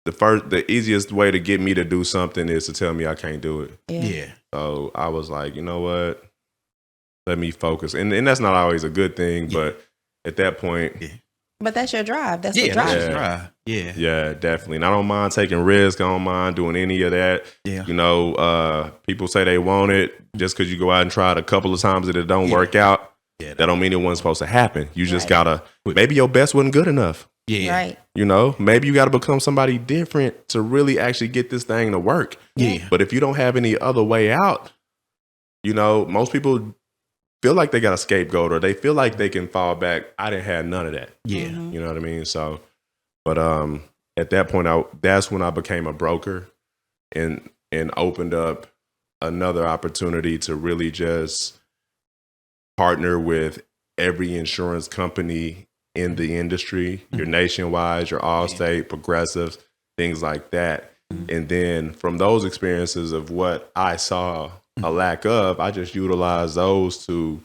the easiest way to get me to do something is to tell me I can't do it. Yeah. So I was like, you know what? Let me focus. And that's not always a good thing, but at that point. Yeah. But that's your drive. That's what drives you. Yeah. Yeah, definitely. And I don't mind taking risks. I don't mind doing any of that. Yeah. You know, people say they want it just because you go out and try it a couple of times and it don't work out. Yeah, that don't mean it wasn't supposed to happen. You just gotta, maybe your best wasn't good enough. Yeah. Right. You know, maybe you got to become somebody different to really actually get this thing to work. Yeah. But if you don't have any other way out, you know, most people feel like they got a scapegoat or they feel like they can fall back. I didn't have none of that. Yeah. You know what I mean? So, but at that point, that's when I became a broker and opened up another opportunity to really just partner with every insurance company in the industry, your Nationwide, your Allstate, Progressive, things like that. And then from those experiences of what I saw a lack of, I just utilized those to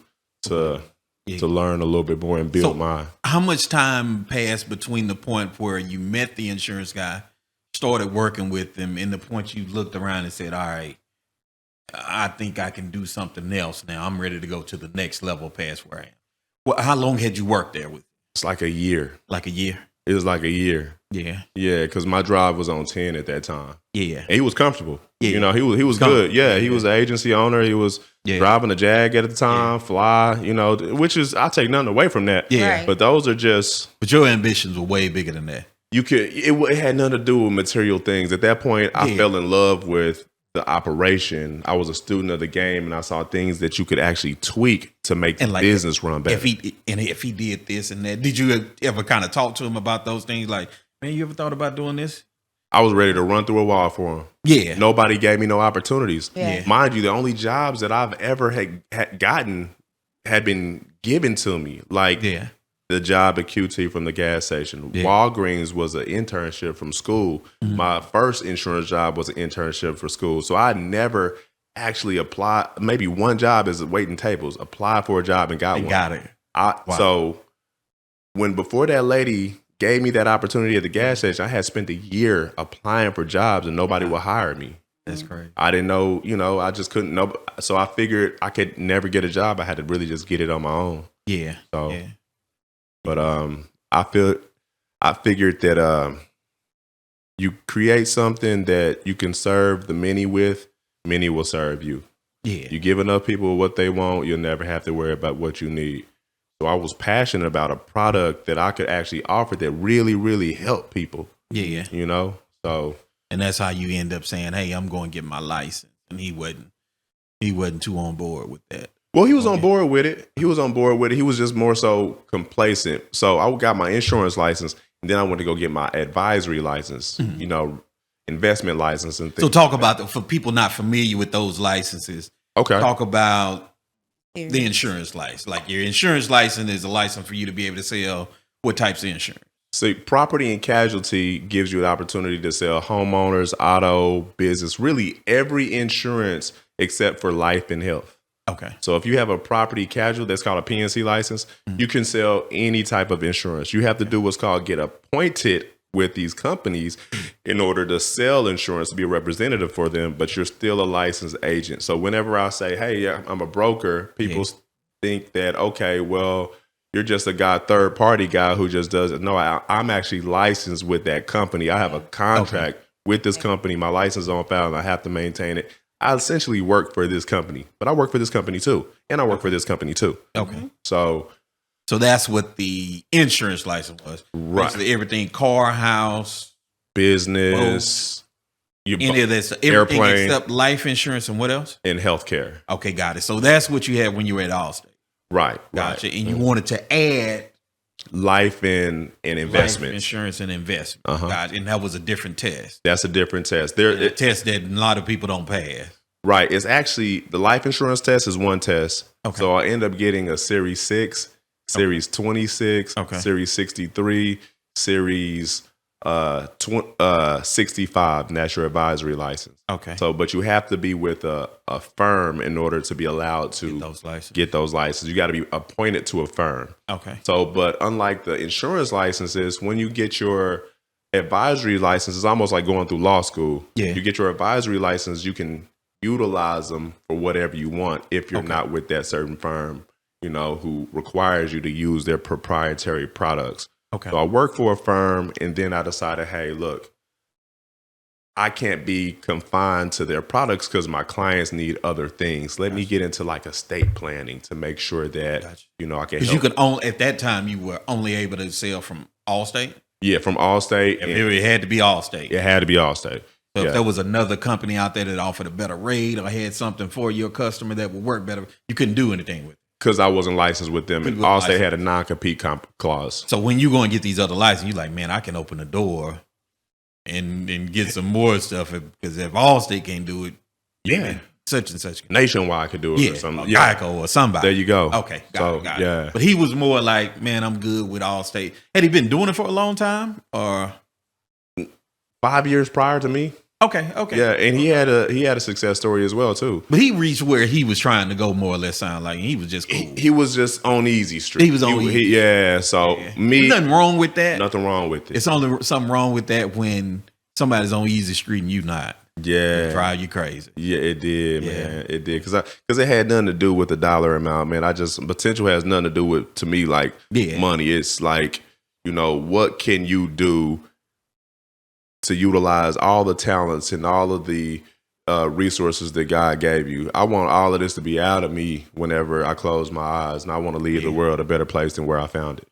learn a little bit more and build mine. How much time passed between the point where you met the insurance guy, started working with him, and the point you looked around and said, all right, I think I can do something else now. I'm ready to go to the next level past where I am. Well, how long had you worked there with? It's like a year. Like a year? It was like a year. Yeah. Yeah, because my drive was on 10 at that time. Yeah. And he was comfortable. Yeah. You know, he was good. Yeah, he was an agency owner. He was driving a Jag at the time, fly, you know, which is, I take nothing away from that. Yeah. Right. But those are just. But your ambitions were way bigger than that. It had nothing to do with material things. At that point, I fell in love with the operation. I was a student of the game, and I saw things that you could actually tweak to make the business run better. If he did this and that, did you ever kind of talk to him about those things? Like, man, you ever thought about doing this? I was ready to run through a wall for him. Yeah. Nobody gave me no opportunities. Yeah. Mind you, the only jobs that I've ever had gotten had been given to me. Like the job at QT from the gas station. Yeah. Walgreens was an internship from school. My first insurance job was an internship for school. So I never actually applied. Maybe one job is waiting tables. Applied for a job and got one. Got it. So before that lady gave me that opportunity at the gas station, I had spent a year applying for jobs and nobody would hire me. That's crazy. I didn't know, you know, I just couldn't know. So I figured I could never get a job. I had to really just get it on my own. Yeah. So, but I figured that you create something that you can serve the many with, many will serve you. Yeah. You give enough people what they want, you'll never have to worry about what you need. So I was passionate about a product that I could actually offer that really, really helped people. Yeah. You know? So. And that's how you end up saying, hey, I'm going to get my license. And he wasn't too on board with that. Well, he was on board with it. He was just more so complacent. So I got my insurance license, and then I went to go get my advisory license, you know, investment license and things. So talk about, for people not familiar with those licenses, talk about the insurance license. Like your insurance license is a license for you to be able to sell what types of insurance? So property and casualty gives you the opportunity to sell homeowners, auto, business, really every insurance except for life and health. Okay. So if you have a property casualty, that's called a PNC license, you can sell any type of insurance. You have to do what's called get appointed with these companies in order to sell insurance, to be a representative for them, but you're still a licensed agent. So whenever I say, hey, I'm a broker, people think that, okay, well, you're just a third party guy who just does it. No, I'm actually licensed with that company. I have a contract with this company. My license is on file and I have to maintain it. I essentially work for this company, but I work for this company too. And I work for this company too. Okay. So that's what the insurance license was. Right. Basically everything, car, house, business, any of this, everything airplane, except life insurance and what else? And healthcare. Okay, got it. So that's what you had when you were at Allstate. Right. Gotcha. Right. And you wanted to add life and investment. Life insurance and investment. Gotcha. And that was a different test. That's a different test. A test that a lot of people don't pass. Right. It's actually, the life insurance test is one test. Okay. So I end up getting a Series 6, Series 26, Series 63, Series 65, and that's your advisory license. Okay. So, but you have to be with a firm in order to be allowed to get those licenses. You got to be appointed to a firm. Okay. So, but unlike the insurance licenses, when you get your advisory license is almost like going through law school. Yeah. You get your advisory license, you can utilize them for whatever you want if you're not with that certain firm, who requires you to use their proprietary products. Okay. So I worked for a firm, and then I decided, hey, look, I can't be confined to their products because my clients need other things. Let me get into like estate planning to make sure that, I can help. Because you could only, at that time, you were only able to sell from Allstate? Yeah, from Allstate. It had to be Allstate. It had to be Allstate. So if there was another company out there that offered a better rate or had something for your customer that would work better, you couldn't do anything with it. Because I wasn't licensed with them. And Allstate had a non-compete clause. So when you go and get these other licenses, you're like, man, I can open the door and get some more stuff. Because if Allstate can't do it, such and such. Nationwide could do it or something. Geico or somebody. There you go. Okay, got it. But he was more like, man, I'm good with Allstate. Had he been doing it for a long time? Or 5 years prior to me? Okay. Yeah, and he had a success story as well too. But he reached where he was trying to go, more or less. Sound like he was just cool. He was just on easy street. He was on easy. So There's me, nothing wrong with that. Nothing wrong with it. It's only something wrong with that when somebody's on easy street and you not. Yeah, it drive you crazy. Yeah, it did, man. It did because it had nothing to do with the dollar amount, man. Potential has nothing to do with, to me, like money. It's like, what can you do to utilize all the talents and all of the resources that God gave you. I want all of this to be out of me whenever I close my eyes, and I want to leave the world a better place than where I found it.